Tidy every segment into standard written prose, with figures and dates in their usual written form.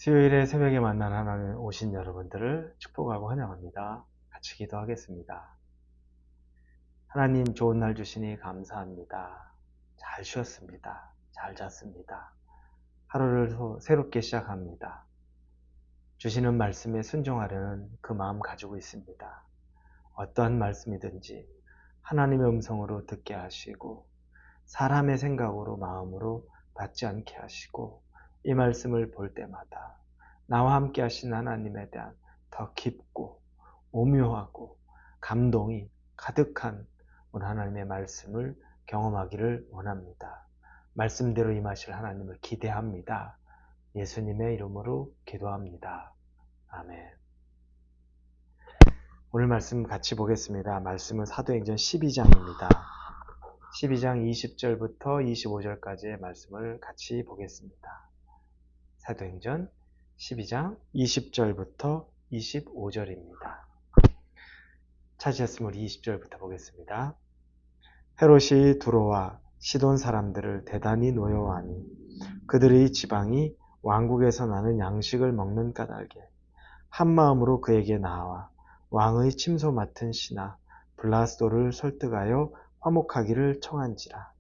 수요일에 새벽에 만난 하나님 오신 여러분들을 축복하고 환영합니다. 같이 기도하겠습니다. 하나님 좋은 날 주시니 감사합니다. 잘 쉬었습니다. 잘 잤습니다. 하루를 새롭게 시작합니다. 주시는 말씀에 순종하려는 그 마음 가지고 있습니다. 어떠한 말씀이든지 하나님의 음성으로 듣게 하시고 사람의 생각으로 마음으로 받지 않게 하시고 이 말씀을 볼 때마다 나와 함께 하신 하나님에 대한 더 깊고 오묘하고 감동이 가득한 오늘 하나님의 말씀을 경험하기를 원합니다. 말씀대로 임하실 하나님을 기대합니다. 예수님의 이름으로 기도합니다. 아멘. 오늘 말씀 같이 보겠습니다. 말씀은 사도행전 12장입니다. 12장 20절부터 25절까지의 말씀을 같이 보겠습니다. 사도행전 12장 20절부터 25절입니다. 찾으셨으면 우리 20절부터 보겠습니다. 헤롯이 두로와 시돈 사람들을 대단히 노여워하니 그들의 지방이 왕국에서 나는 양식을 먹는 까닭에 한마음으로 그에게 나와 왕의 침소 맡은 신하 블라스도를 설득하여 화목하기를 청한지라.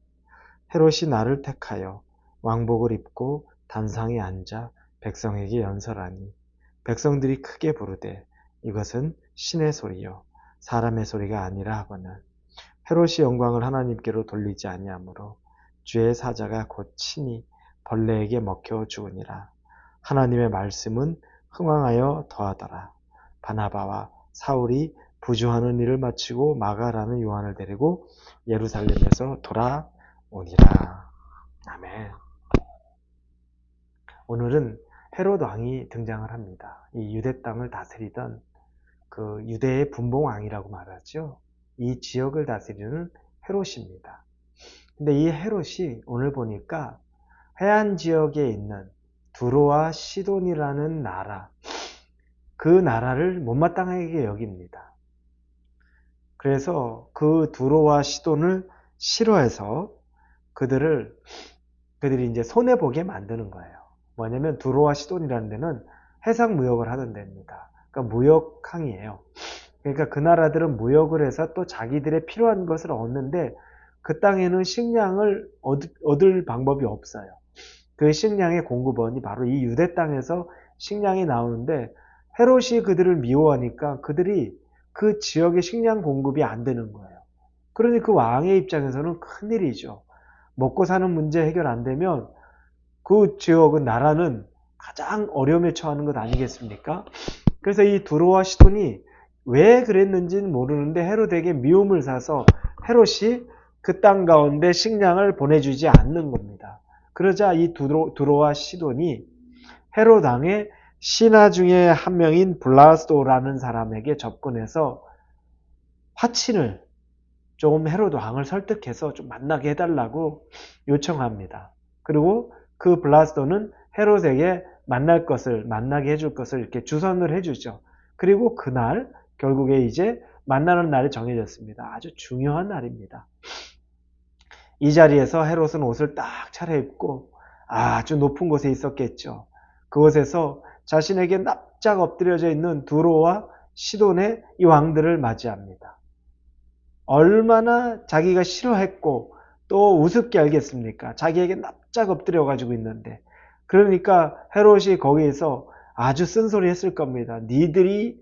헤롯이 나를 택하여 왕복을 입고 단상에 앉아 백성에게 연설하니 백성들이 크게 부르되 이것은 신의 소리요 사람의 소리가 아니라 하거늘 헤롯이 영광을 하나님께로 돌리지 아니하므로 주의 사자가 곧 친히 벌레에게 먹혀 죽으니라. 하나님의 말씀은 흥왕하여 더하더라. 바나바와 사울이 부주하는 일을 마치고 마가라는 요한을 데리고 예루살렘에서 돌아오니라. 아멘. 오늘은 헤롯 왕이 등장을 합니다. 이 유대 땅을 다스리던 그 유대의 분봉왕이라고 말하죠. 이 지역을 다스리는 헤롯입니다. 근데 이 헤롯이 오늘 보니까 해안 지역에 있는 두로와 시돈이라는 나라, 그 나라를 못마땅하게 여깁니다. 그래서 그 두로와 시돈을 싫어해서 그들이 이제 손해보게 만드는 거예요. 뭐냐면 두로와 시돈이라는 데는 해상 무역을 하던 데입니다. 그러니까 무역항이에요. 그러니까 그 나라들은 무역을 해서 또 자기들의 필요한 것을 얻는데 그 땅에는 식량을 얻을 방법이 없어요. 그 식량의 공급원이 바로 이 유대 땅에서 식량이 나오는데 헤롯이 그들을 미워하니까 그들이 그 지역의 식량 공급이 안 되는 거예요. 그러니 그 왕의 입장에서는 큰일이죠. 먹고 사는 문제 해결 안 되면 그 지역은 나라는 가장 어려움에 처하는 것 아니겠습니까? 그래서 이 두로와 시돈이 왜 그랬는지는 모르는데 헤롯에게 미움을 사서 헤롯이 그 땅 가운데 식량을 보내주지 않는 겁니다. 그러자 이 두로와 시돈이 헤롯 왕의 신하 중에 한 명인 블라스도라는 사람에게 접근해서 화친을 조금 헤롯 왕을 설득해서 좀 만나게 해달라고 요청합니다. 그리고 그 블라스도는 헤롯에게 만나게 해줄 것을 이렇게 주선을 해주죠. 그리고 그날 결국에 이제 만나는 날이 정해졌습니다. 아주 중요한 날입니다. 이 자리에서 헤롯은 옷을 딱 차려입고 아주 높은 곳에 있었겠죠. 그곳에서 자신에게 납작 엎드려져 있는 두로와 시돈의 이 왕들을 맞이합니다. 얼마나 자기가 싫어했고 또 우습게 알겠습니까? 자기에게 납작 엎드려 가지고 있는데. 그러니까 헤롯이 거기에서 아주 쓴소리 했을 겁니다. 니들이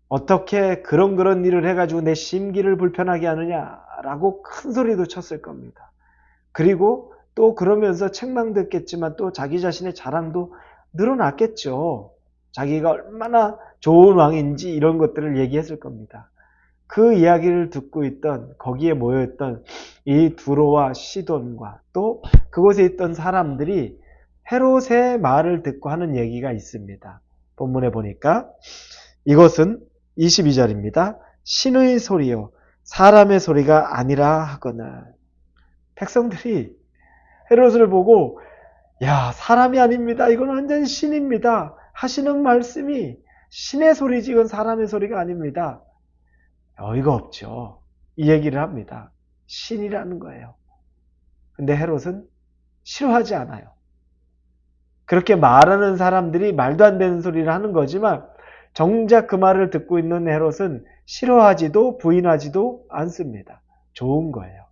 어떻게 그런 일을 해가지고 내 심기를 불편하게 하느냐라고 큰 소리도 쳤을 겁니다. 그리고 또 그러면서 책망도 했겠지만 또 자기 자신의 자랑도 늘어났겠죠. 자기가 얼마나 좋은 왕인지 이런 것들을 얘기했을 겁니다. 그 이야기를 듣고 있던 거기에 모여있던 이 두로와 시돈과 또 그곳에 있던 사람들이 헤롯의 말을 듣고 하는 얘기가 있습니다. 본문에 보니까 이것은 22절입니다. 신의 소리요 사람의 소리가 아니라 하거늘. 백성들이 헤롯을 보고 야 사람이 아닙니다. 이건 완전 신입니다. 하시는 말씀이 신의 소리지 이건 사람의 소리가 아닙니다. 어이가 없죠. 이 얘기를 합니다. 신이라는 거예요. 근데 헤롯은 싫어하지 않아요. 그렇게 말하는 사람들이 말도 안 되는 소리를 하는 거지만 정작 그 말을 듣고 있는 헤롯은 싫어하지도 부인하지도 않습니다. 좋은 거예요.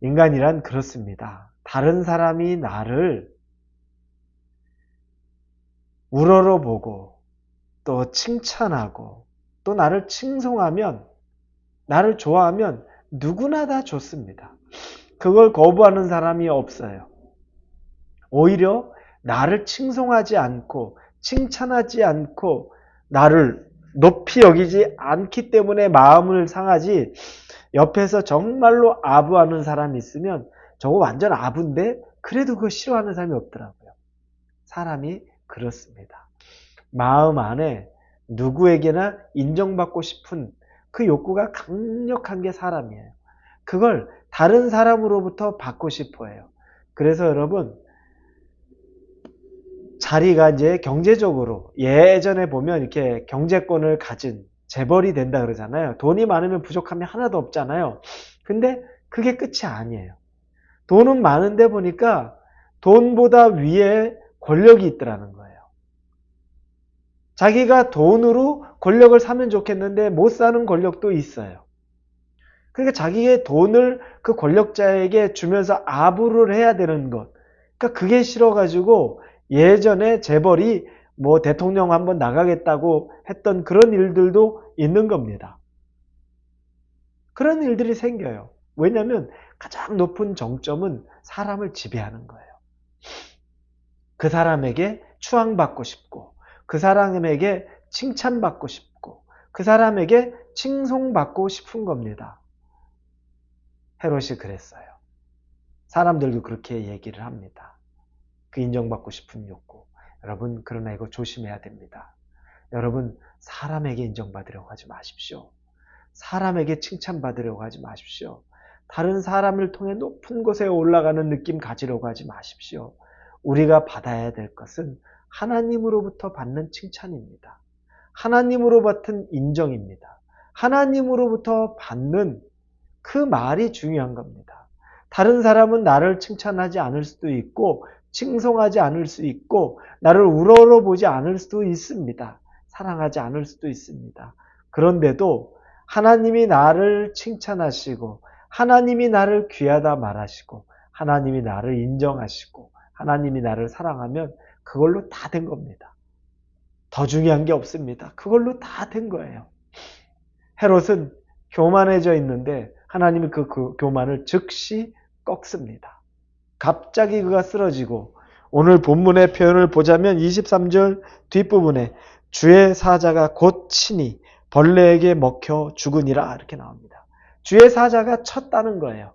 인간이란 그렇습니다. 다른 사람이 나를 우러러보고 또 칭찬하고 또 나를 칭송하면, 나를 좋아하면 누구나 다 좋습니다. 그걸 거부하는 사람이 없어요. 오히려 나를 칭송하지 않고 칭찬하지 않고 나를 높이 여기지 않기 때문에 마음을 상하지, 옆에서 정말로 아부하는 사람이 있으면 저거 완전 아부인데 그래도 그거 싫어하는 사람이 없더라고요. 사람이 그렇습니다. 마음 안에 누구에게나 인정받고 싶은 그 욕구가 강력한 게 사람이에요. 그걸 다른 사람으로부터 받고 싶어 해요. 그래서 여러분, 자리가 이제 경제적으로 예전에 보면 이렇게 경제권을 가진 재벌이 된다 그러잖아요. 돈이 많으면 부족함이 하나도 없잖아요. 근데 그게 끝이 아니에요. 돈은 많은데 보니까 돈보다 위에 권력이 있더라는 거예요. 자기가 돈으로 권력을 사면 좋겠는데 못 사는 권력도 있어요. 그러니까 자기의 돈을 그 권력자에게 주면서 아부를 해야 되는 것. 그러니까 그게 싫어가지고 예전에 재벌이 뭐 대통령 한번 나가겠다고 했던 그런 일들도 있는 겁니다. 그런 일들이 생겨요. 왜냐하면 가장 높은 정점은 사람을 지배하는 거예요. 그 사람에게 추앙받고 싶고, 그 사람에게 칭찬받고 싶고, 그 사람에게 칭송받고 싶은 겁니다. 헤롯이 그랬어요. 사람들도 그렇게 얘기를 합니다. 그 인정받고 싶은 욕구. 여러분, 그러나 이거 조심해야 됩니다. 여러분, 사람에게 인정받으려고 하지 마십시오. 사람에게 칭찬받으려고 하지 마십시오. 다른 사람을 통해 높은 곳에 올라가는 느낌 가지려고 하지 마십시오. 우리가 받아야 될 것은 하나님으로부터 받는 칭찬입니다. 하나님으로부터 받는 인정입니다. 하나님으로부터 받는 그 말이 중요한 겁니다. 다른 사람은 나를 칭찬하지 않을 수도 있고 칭송하지 않을 수 있고 나를 우러러보지 않을 수도 있습니다. 사랑하지 않을 수도 있습니다. 그런데도 하나님이 나를 칭찬하시고 하나님이 나를 귀하다 말하시고 하나님이 나를 인정하시고 하나님이 나를 사랑하면 그걸로 다 된 겁니다. 더 중요한 게 없습니다. 그걸로 다 된 거예요. 헤롯은 교만해져 있는데 하나님이 그 교만을 즉시 꺾습니다. 갑자기 그가 쓰러지고, 오늘 본문의 표현을 보자면 23절 뒷부분에 주의 사자가 곧 치니 벌레에게 먹혀 죽으니라 이렇게 나옵니다. 주의 사자가 쳤다는 거예요.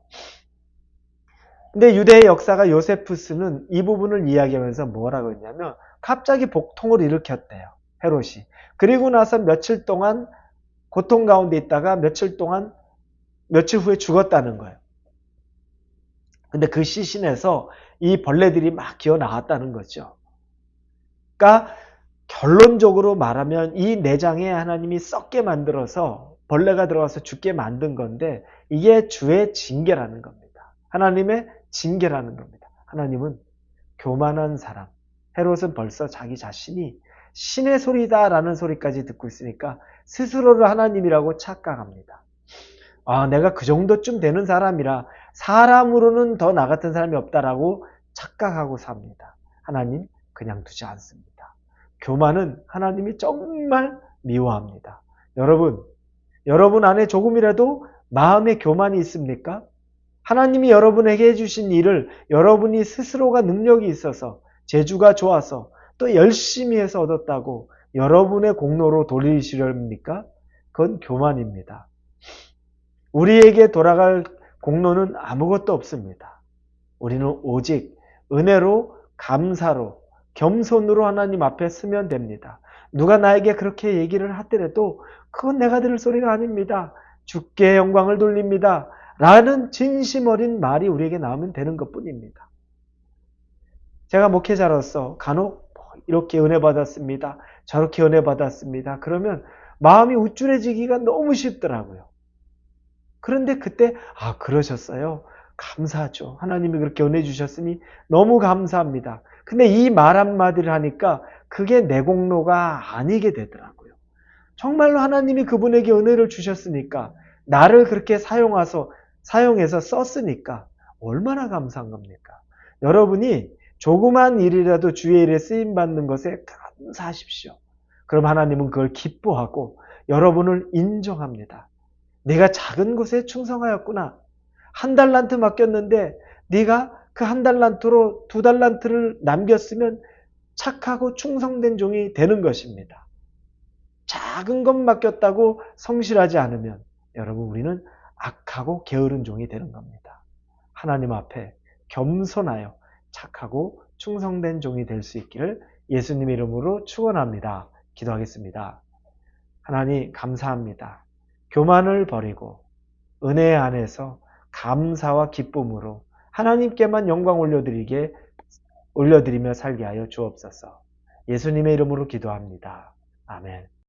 근데 유대의 역사가 요세푸스는 이 부분을 이야기하면서 뭐라고 했냐면 갑자기 복통을 일으켰대요. 헤롯이. 그리고 나서 며칠 동안 고통 가운데 있다가 며칠 후에 죽었다는 거예요. 근데 그 시신에서 이 벌레들이 막 기어 나왔다는 거죠. 그러니까 결론적으로 말하면 이 내장에 하나님이 썩게 만들어서 벌레가 들어가서 죽게 만든 건데 이게 주의 징계라는 겁니다. 하나님의 징계라는 겁니다. 하나님은 교만한 사람, 헤롯은 벌써 자기 자신이 신의 소리다라는 소리까지 듣고 있으니까 스스로를 하나님이라고 착각합니다. 아, 내가 그 정도쯤 되는 사람이라 사람으로는 더 나 같은 사람이 없다라고 착각하고 삽니다. 하나님 그냥 두지 않습니다. 교만은 하나님이 정말 미워합니다. 여러분 안에 조금이라도 마음의 교만이 있습니까? 하나님이 여러분에게 해주신 일을 여러분이 스스로가 능력이 있어서 재주가 좋아서 또 열심히 해서 얻었다고 여러분의 공로로 돌리시렵니까? 그건 교만입니다. 우리에게 돌아갈 공로는 아무것도 없습니다. 우리는 오직 은혜로 감사로 겸손으로 하나님 앞에 서면 됩니다. 누가 나에게 그렇게 얘기를 하더라도 그건 내가 들을 소리가 아닙니다. 주께 영광을 돌립니다. 라는 진심 어린 말이 우리에게 나오면 되는 것뿐입니다. 제가 목회자로서 간혹 이렇게 은혜 받았습니다. 저렇게 은혜 받았습니다. 그러면 마음이 우쭐해지기가 너무 쉽더라고요. 그런데 그때 그러셨어요. 감사하죠. 하나님이 그렇게 은혜 주셨으니 너무 감사합니다. 근데 이 말 한마디를 하니까 그게 내 공로가 아니게 되더라고요. 정말로 하나님이 그분에게 은혜를 주셨으니까, 나를 그렇게 사용해서 썼으니까 얼마나 감사한 겁니까? 여러분이 조그만 일이라도 주의 일에 쓰임받는 것에 감사하십시오. 그럼 하나님은 그걸 기뻐하고 여러분을 인정합니다. 네가 작은 곳에 충성하였구나. 한 달란트 맡겼는데 네가 그 한 달란트로 두 달란트를 남겼으면 착하고 충성된 종이 되는 것입니다. 작은 것 맡겼다고 성실하지 않으면 여러분 우리는 악하고 게으른 종이 되는 겁니다. 하나님 앞에 겸손하여 착하고 충성된 종이 될 수 있기를 예수님의 이름으로 축원합니다. 기도하겠습니다. 하나님 감사합니다. 교만을 버리고 은혜 안에서 감사와 기쁨으로 하나님께만 영광 올려드리며 살게 하여 주옵소서. 예수님의 이름으로 기도합니다. 아멘.